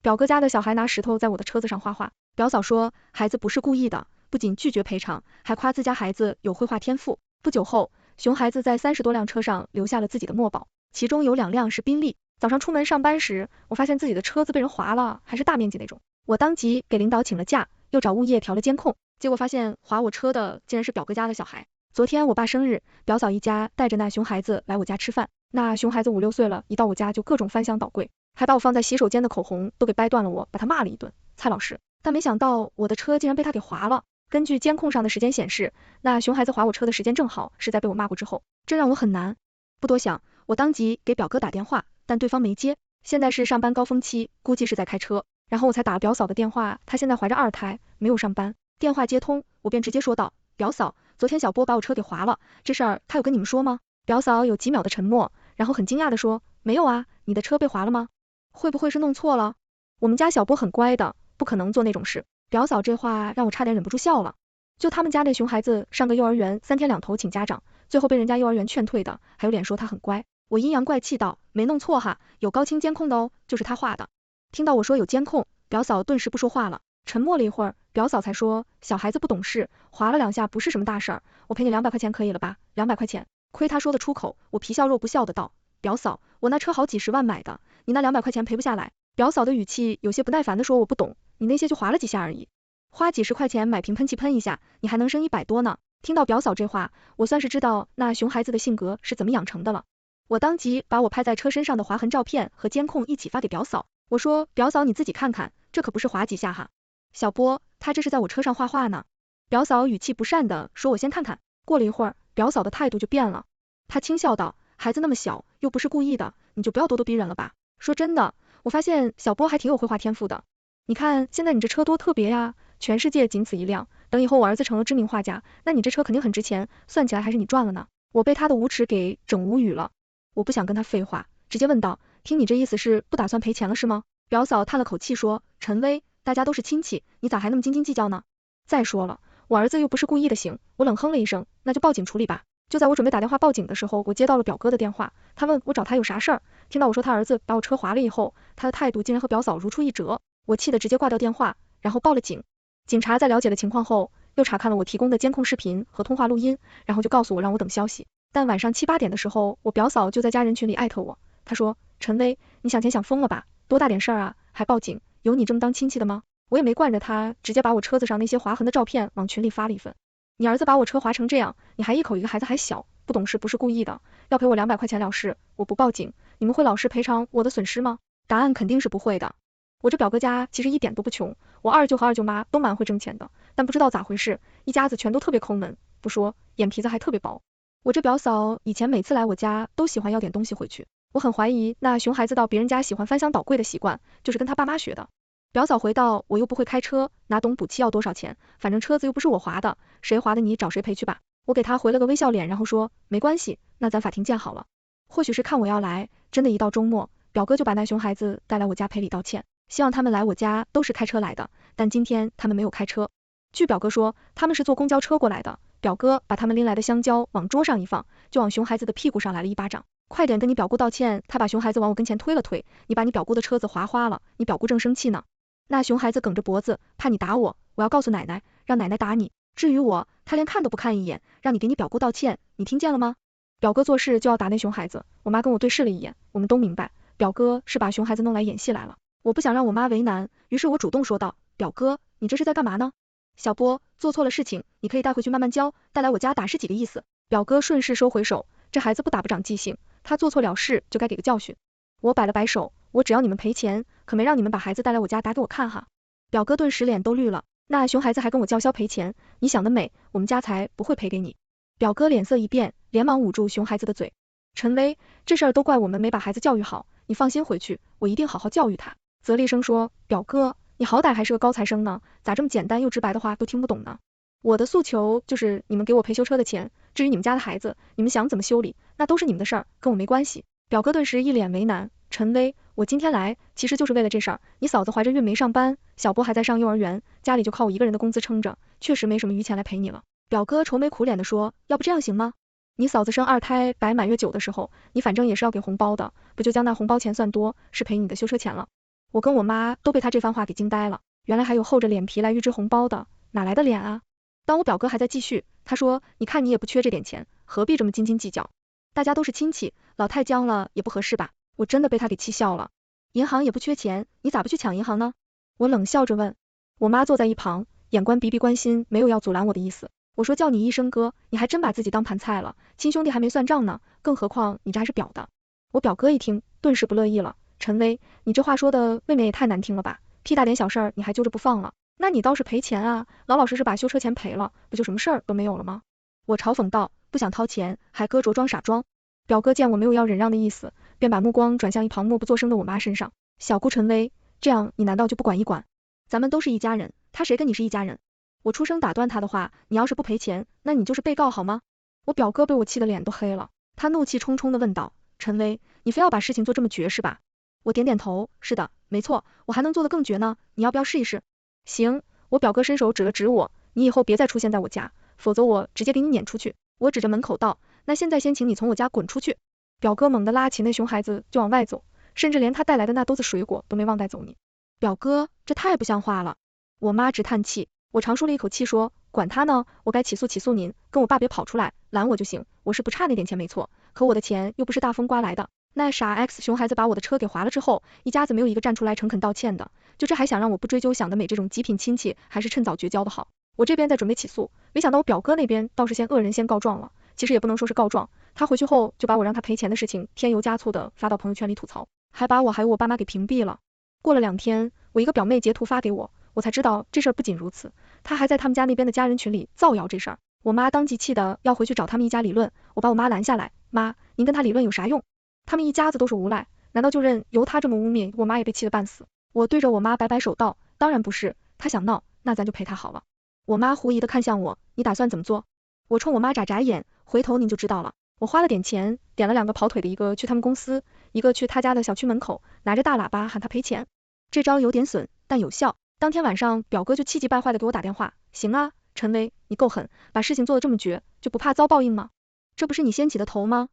表哥家的小孩拿石头在我的车子上画画，表嫂说孩子不是故意的，不仅拒绝赔偿，还夸自家孩子有绘画天赋。不久后，熊孩子在30多辆车上留下了自己的墨宝，其中有2辆是宾利。早上出门上班时，我发现自己的车子被人划了，还是大面积那种。我当即给领导请了假，又找物业调了监控，结果发现划我车的竟然是表哥家的小孩。昨天我爸生日，表嫂一家带着那熊孩子来我家吃饭，那熊孩子5、6岁了，一到我家就各种翻箱倒柜，还把我放在洗手间的口红都给掰断了，我把他骂了一顿，蔡老师。但没想到我的车竟然被他给划了。根据监控上的时间显示，那熊孩子划我车的时间正好是在被我骂过之后，这让我很难。不多想，我当即给表哥打电话，但对方没接。现在是上班高峰期，估计是在开车。然后我才打了表嫂的电话，她现在怀着2胎，没有上班。电话接通，我便直接说道，表嫂，昨天小波把我车给划了，这事儿他有跟你们说吗？表嫂有几秒的沉默，然后很惊讶的说，没有啊，你的车被划了吗？会不会是弄错了？我们家小波很乖的，不可能做那种事。表嫂这话让我差点忍不住笑了。就他们家那熊孩子上个幼儿园3天2头请家长，最后被人家幼儿园劝退的，还有脸说他很乖。我阴阳怪气道，没弄错哈，有高清监控的哦，就是他画的。听到我说有监控，表嫂顿时不说话了，沉默了一会儿，表嫂才说，小孩子不懂事，划了2下不是什么大事儿，我赔你200块钱可以了吧？200块钱，亏他说得出口，我皮笑肉不笑的道，表嫂，我那车好几十万买的，你那200块钱赔不下来。表嫂的语气有些不耐烦的说，我不懂，你那些就划了几下而已，花几十块钱买瓶喷气喷一下，你还能升100多呢。听到表嫂这话，我算是知道那熊孩子的性格是怎么养成的了。我当即把我拍在车身上的划痕照片和监控一起发给表嫂，我说，表嫂你自己看看，这可不是划几下哈。小波，他这是在我车上画画呢。表嫂语气不善的说，我先看看。过了一会儿，表嫂的态度就变了，她轻笑道，孩子那么小，又不是故意的，你就不要咄咄逼人了吧。说真的，我发现小波还挺有绘画天赋的。你看现在你这车多特别呀，全世界仅此一辆，等以后我儿子成了知名画家，那你这车肯定很值钱，算起来还是你赚了呢。我被他的无耻给整无语了，我不想跟他废话，直接问道，听你这意思是不打算赔钱了是吗？表嫂叹了口气说，陈薇，大家都是亲戚，你咋还那么斤斤计较呢？再说了，我儿子又不是故意的行。我冷哼了一声，那就报警处理吧。就在我准备打电话报警的时候，我接到了表哥的电话，他问我找他有啥事儿。听到我说他儿子把我车划了以后，他的态度竟然和表嫂如出一辙，我气得直接挂掉电话，然后报了警。警察在了解了情况后，又查看了我提供的监控视频和通话录音，然后就告诉我让我等消息。但晚上7、8点的时候，我表嫂就在家人群里艾特我，她说，陈薇，你想钱想疯了吧？多大点事儿啊，还报警，有你这么当亲戚的吗？我也没惯着他，直接把我车子上那些划痕的照片往群里发了一份。你儿子把我车划成这样，你还一口一个孩子还小，不懂事不是故意的，要赔我200块钱了事，我不报警，你们会老实赔偿我的损失吗？答案肯定是不会的。我这表哥家其实一点都不穷，我二舅和二舅妈都蛮会挣钱的，但不知道咋回事，一家子全都特别抠门，不说，眼皮子还特别薄。我这表嫂以前每次来我家都喜欢要点东西回去，我很怀疑那熊孩子到别人家喜欢翻箱倒柜的习惯，就是跟他爸妈学的。表嫂回道，我又不会开车，哪懂补漆要多少钱，反正车子又不是我划的，谁划的你找谁赔去吧。我给他回了个微笑脸，然后说，没关系，那咱法庭见好了。或许是看我要来，真的一到周末，表哥就把那熊孩子带来我家赔礼道歉，希望他们来我家都是开车来的，但今天他们没有开车。据表哥说，他们是坐公交车过来的，表哥把他们拎来的香蕉往桌上一放，就往熊孩子的屁股上来了一巴掌。快点跟你表姑道歉，他把熊孩子往我跟前推了推，你把你表姑的车子划花了，你表姑正生气呢。那熊孩子梗着脖子，怕你打我，我要告诉奶奶，让奶奶打你。至于我，他连看都不看一眼，让你给你表姑道歉，你听见了吗？表哥做事就要打那熊孩子，我妈跟我对视了一眼，我们都明白，表哥是把熊孩子弄来演戏来了。我不想让我妈为难，于是我主动说道，表哥，你这是在干嘛呢？小波，做错了事情，你可以带回去慢慢教，带来我家打是几个意思？表哥顺势收回手，这孩子不打不长记性，他做错了事就该给个教训。我摆了摆手，我只要你们赔钱，可没让你们把孩子带来我家打给我看哈。表哥顿时脸都绿了，那熊孩子还跟我叫嚣赔钱，你想得美，我们家才不会赔给你。表哥脸色一变，连忙捂住熊孩子的嘴。陈薇，这事儿都怪我们没把孩子教育好，你放心回去，我一定好好教育他。泽立生说，表哥，你好歹还是个高材生呢，咋这么简单又直白的话都听不懂呢？我的诉求就是你们给我赔修车的钱，至于你们家的孩子，你们想怎么修理，那都是你们的事儿，跟我没关系。表哥顿时一脸为难，陈薇，我今天来其实就是为了这事儿，你嫂子怀着孕没上班，小波还在上幼儿园，家里就靠我一个人的工资撑着，确实没什么余钱来赔你了。表哥愁眉苦脸的说，要不这样行吗？你嫂子生2胎摆满月酒的时候，你反正也是要给红包的，不就将那红包钱算多，是赔你的修车钱了。我跟我妈都被他这番话给惊呆了，原来还有厚着脸皮来预支红包的，哪来的脸啊？当我表哥还在继续，他说你看你也不缺这点钱，何必这么斤斤计较？大家都是亲戚，老太僵了也不合适吧？我真的被他给气笑了。银行也不缺钱，你咋不去抢银行呢？我冷笑着问。我妈坐在一旁，眼观鼻鼻关心，没有要阻拦我的意思。我说叫你一声哥，你还真把自己当盘菜了，亲兄弟还没算账呢，更何况你这还是表的。我表哥一听，顿时不乐意了。陈威，你这话说的未免也太难听了吧？屁大点小事儿你还揪着不放了，那你倒是赔钱啊，老老实实把修车钱赔了，不就什么事儿都没有了吗？我嘲讽道，不想掏钱，还搁着装傻装。表哥见我没有要忍让的意思，便把目光转向一旁默不作声的我妈身上。小姑陈威，这样你难道就不管一管？咱们都是一家人，他谁跟你是一家人？我出声打断他的话，你要是不赔钱，那你就是被告好吗？我表哥被我气得脸都黑了，他怒气冲冲地问道，陈威，你非要把事情做这么绝是吧？我点点头，是的，没错，我还能做得更绝呢，你要不要试一试？行，我表哥伸手指了指我，你以后别再出现在我家，否则我直接给你撵出去。我指着门口道，那现在先请你从我家滚出去。表哥猛地拉起那熊孩子就往外走，甚至连他带来的那兜子水果都没忘带走你。表哥，这太不像话了。我妈直叹气，我长舒了一口气说，管他呢，我该起诉您，跟我爸别跑出来拦我就行，我是不差那点钱没错，可我的钱又不是大风刮来的。那傻 X 熊孩子把我的车给划了之后，一家子没有一个站出来诚恳道歉的，就这还想让我不追究想得美，这种极品亲戚还是趁早绝交的好。我这边在准备起诉，没想到我表哥那边倒是先恶人先告状了，其实也不能说是告状，他回去后就把我让他赔钱的事情添油加醋的发到朋友圈里吐槽，还把我还有我爸妈给屏蔽了。过了2天，我一个表妹截图发给我，我才知道这事儿不仅如此，他还在他们家那边的家人群里造谣这事儿。我妈当即气的要回去找他们一家理论，我把我妈拦下来，妈，您跟他理论有啥用？他们一家子都是无赖，难道就任由他这么污蔑？我妈也被气得半死。我对着我妈摆摆手道，当然不是，他想闹，那咱就陪他好了。我妈狐疑的看向我，你打算怎么做？我冲我妈眨眨眼，回头您就知道了。我花了点钱，点了2个跑腿的，一个去他们公司，一个去他家的小区门口，拿着大喇叭喊他赔钱。这招有点损，但有效。当天晚上，表哥就气急败坏的给我打电话，行啊，陈威，你够狠，把事情做得这么绝，就不怕遭报应吗？这不是你先起的头吗？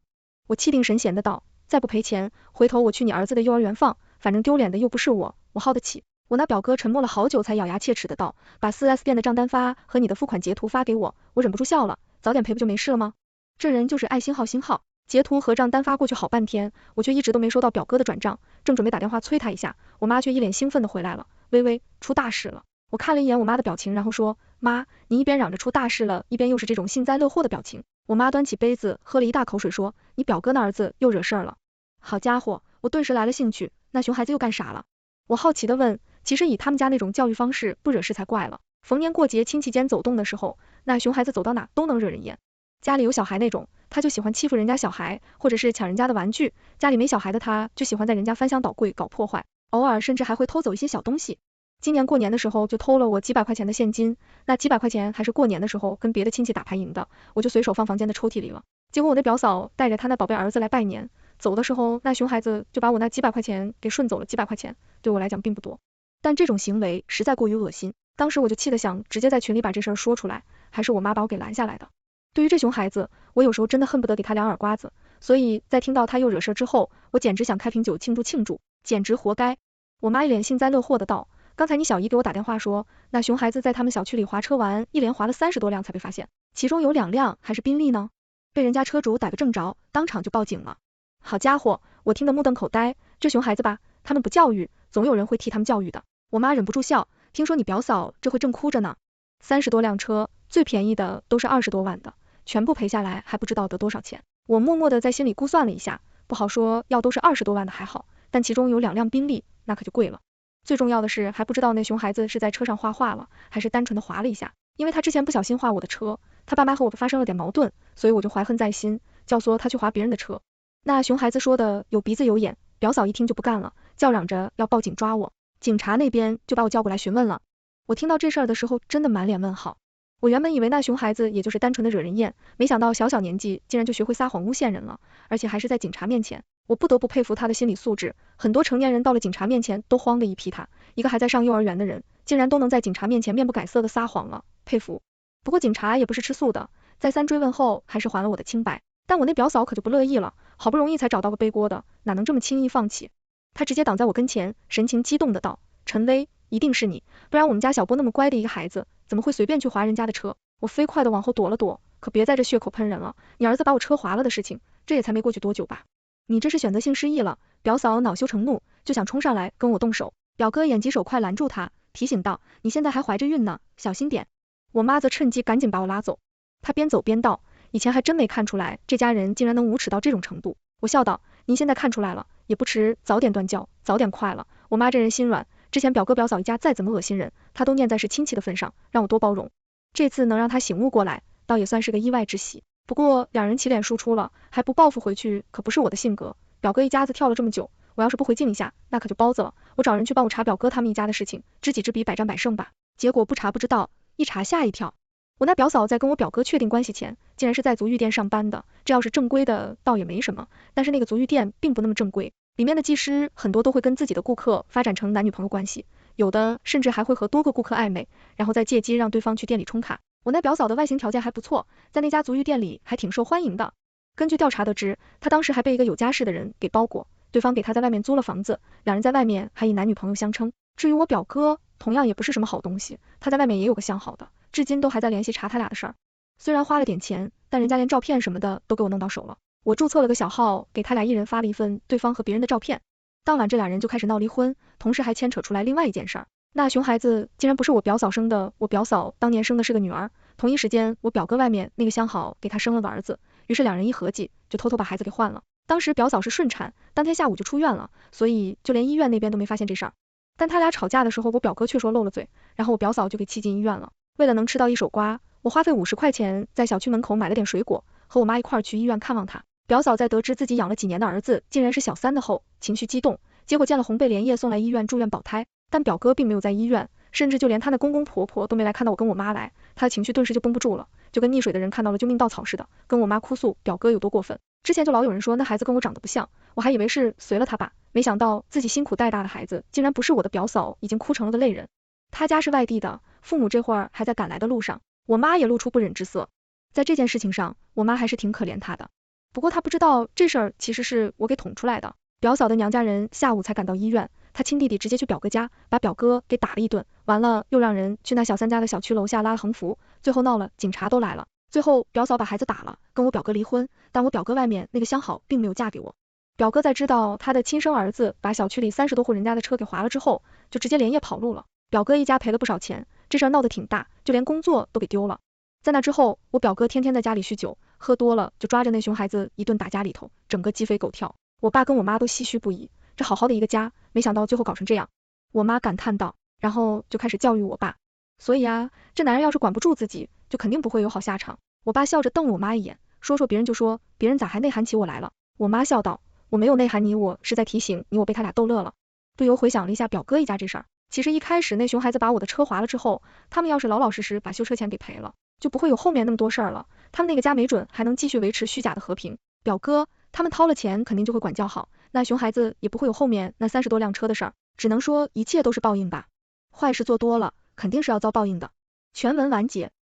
我气定神闲的道，再不赔钱，回头我去你儿子的幼儿园放，反正丢脸的又不是我耗得起。我那表哥沉默了好久才咬牙切齿的道，把 4S 店的账单发和你的付款截图发给我，我忍不住笑了，早点赔不就没事了吗？这人就是爱心好心好。截图和账单发过去好半天，我却一直都没收到表哥的转账，正准备打电话催他一下，我妈却一脸兴奋的回来了，微微，出大事了。我看了一眼我妈的表情，然后说，妈，你一边嚷着出大事了，一边又是这种幸灾乐祸的表情。我妈端起杯子喝了一大口水说，你表哥那儿子又惹事儿了。好家伙，我顿时来了兴趣，那熊孩子又干啥了？我好奇的问，其实以他们家那种教育方式，不惹事才怪了。逢年过节亲戚间走动的时候，那熊孩子走到哪都能惹人厌。家里有小孩那种，他就喜欢欺负人家小孩，或者是抢人家的玩具，家里没小孩的他就喜欢在人家翻箱倒柜搞破坏，偶尔甚至还会偷走一些小东西。今年过年的时候就偷了我几百块钱的现金，那几百块钱还是过年的时候跟别的亲戚打牌赢的，我就随手放房间的抽屉里了。结果我那表嫂带着她那宝贝儿子来拜年，走的时候那熊孩子就把我那几百块钱给顺走了，几百块钱对我来讲并不多，但这种行为实在过于恶心，当时我就气得想直接在群里把这事儿说出来，还是我妈把我给拦下来的。对于这熊孩子，我有时候真的恨不得给他2耳刮子，所以在听到他又惹事之后，我简直想开瓶酒庆祝，简直活该。我妈一脸幸灾乐祸的道，刚才你小姨给我打电话说，那熊孩子在他们小区里划车玩，一连划了30多辆才被发现，其中有2辆还是宾利呢，被人家车主逮个正着，当场就报警了。好家伙，我听得目瞪口呆，这熊孩子吧，他们不教育，总有人会替他们教育的。我妈忍不住笑，听说你表嫂这会正哭着呢，30多辆车，最便宜的都是20多万的。全部赔下来还不知道得多少钱，我默默的在心里估算了一下，不好说，要都是20多万的还好，但其中有2辆宾利，那可就贵了。最重要的是还不知道那熊孩子是在车上画画了，还是单纯的划了一下，因为他之前不小心划我的车，他爸妈和我发生了点矛盾，所以我就怀恨在心，教唆他去划别人的车。那熊孩子说的有鼻子有眼，表嫂一听就不干了，叫嚷着要报警抓我，警察那边就把我叫过来询问了。我听到这事儿的时候真的满脸问号。我原本以为那熊孩子也就是单纯的惹人厌，没想到小年纪竟然就学会撒谎诬陷人了，而且还是在警察面前。我不得不佩服他的心理素质，很多成年人到了警察面前都慌的一批，他一个还在上幼儿园的人，竟然都能在警察面前面不改色的撒谎了，佩服。不过警察也不是吃素的，再三追问后还是还了我的清白，但我那表嫂可就不乐意了，好不容易才找到个背锅的，哪能这么轻易放弃？他直接挡在我跟前，神情激动的道，陈薇，一定是你，不然我们家小波那么乖的一个孩子，怎么会随便去划人家的车？我飞快的往后躲了躲，可别在这血口喷人了，你儿子把我车划了的事情，这也才没过去多久吧？你这是选择性失忆了。表嫂恼羞成怒，就想冲上来跟我动手，表哥眼疾手快拦住他，提醒道，你现在还怀着孕呢，小心点。我妈则趁机赶紧把我拉走，她边走边道，以前还真没看出来这家人竟然能无耻到这种程度。我笑道，您现在看出来了，也不迟，早点断交，早点快了。我妈这人心软，之前表哥表嫂一家再怎么恶心人，她都念在是亲戚的份上，让我多包容。这次能让她醒悟过来，倒也算是个意外之喜。不过两人起脸输出了，还不报复回去，可不是我的性格。表哥一家子跳了这么久，我要是不回敬一下，那可就包子了。我找人去帮我查表哥他们一家的事情，知己知彼，百战百胜吧。结果不查不知道，一查吓一跳。我那表嫂在跟我表哥确定关系前，竟然是在足浴店上班的。这要是正规的，倒也没什么，但是那个足浴店并不那么正规，里面的技师很多都会跟自己的顾客发展成男女朋友关系，有的甚至还会和多个顾客暧昧，然后再借机让对方去店里充卡。我那表嫂的外形条件还不错，在那家足浴店里还挺受欢迎的。根据调查得知，她当时还被一个有家室的人给包裹，对方给她在外面租了房子，两人在外面还以男女朋友相称。至于我表哥，同样也不是什么好东西，他在外面也有个相好的，至今都还在联系查他俩的事儿。虽然花了点钱，但人家连照片什么的都给我弄到手了。我注册了个小号，给他俩一人发了一份对方和别人的照片。当晚这俩人就开始闹离婚，同时还牵扯出来另外一件事儿，那熊孩子竟然不是我表嫂生的，我表嫂当年生的是个女儿。同一时间，我表哥外面那个相好给他生了个儿子，于是两人一合计，就偷偷把孩子给换了。当时表嫂是顺产，当天下午就出院了，所以就连医院那边都没发现这事儿。但他俩吵架的时候，我表哥却说漏了嘴，然后我表嫂就给气进医院了。为了能吃到一手瓜，我花费50块钱在小区门口买了点水果，和我妈一块去医院看望他。表嫂在得知自己养了几年的儿子竟然是小3的后，情绪激动，结果见了红贝连夜送来医院住院保胎。但表哥并没有在医院，甚至就连他的公公婆婆都没来看到我跟我妈来，他的情绪顿时就绷不住了，就跟溺水的人看到了救命稻草似的，跟我妈哭诉表哥有多过分。之前就老有人说那孩子跟我长得不像，我还以为是随了他爸，没想到自己辛苦带大的孩子竟然不是我的表嫂，已经哭成了个泪人。他家是外地的，父母这会儿还在赶来的路上，我妈也露出不忍之色。在这件事情上，我妈还是挺可怜他的，不过她不知道这事儿其实是我给捅出来的。表嫂的娘家人下午才赶到医院，他亲弟弟直接去表哥家，把表哥给打了一顿，完了又让人去那小3家的小区楼下拉了横幅，最后闹了，警察都来了。最后表嫂把孩子打了，跟我表哥离婚，但我表哥外面那个相好并没有嫁给我。表哥在知道他的亲生儿子把小区里30多户人家的车给划了之后，就直接连夜跑路了。表哥一家赔了不少钱，这事儿闹得挺大，就连工作都给丢了。在那之后，我表哥天天在家里酗酒，喝多了就抓着那熊孩子一顿打家里头，整个鸡飞狗跳。我爸跟我妈都唏嘘不已，这好好的一个家，没想到最后搞成这样。我妈感叹道，然后就开始教育我爸。所以啊，这男人要是管不住自己，就肯定不会有好下场。我爸笑着瞪了我妈一眼，说别人就说，别人咋还内涵起我来了？我妈笑道，我没有内涵你，我是在提醒你我被他俩逗乐了。不由回想了一下表哥一家这事儿，其实一开始那熊孩子把我的车划了之后，他们要是老老实实把修车钱给赔了，就不会有后面那么多事儿了，他们那个家没准还能继续维持虚假的和平。表哥他们掏了钱肯定就会管教好，那熊孩子也不会有后面那30多辆车的事儿，只能说一切都是报应吧。坏事做多了，肯定是要遭报应的。全文完结。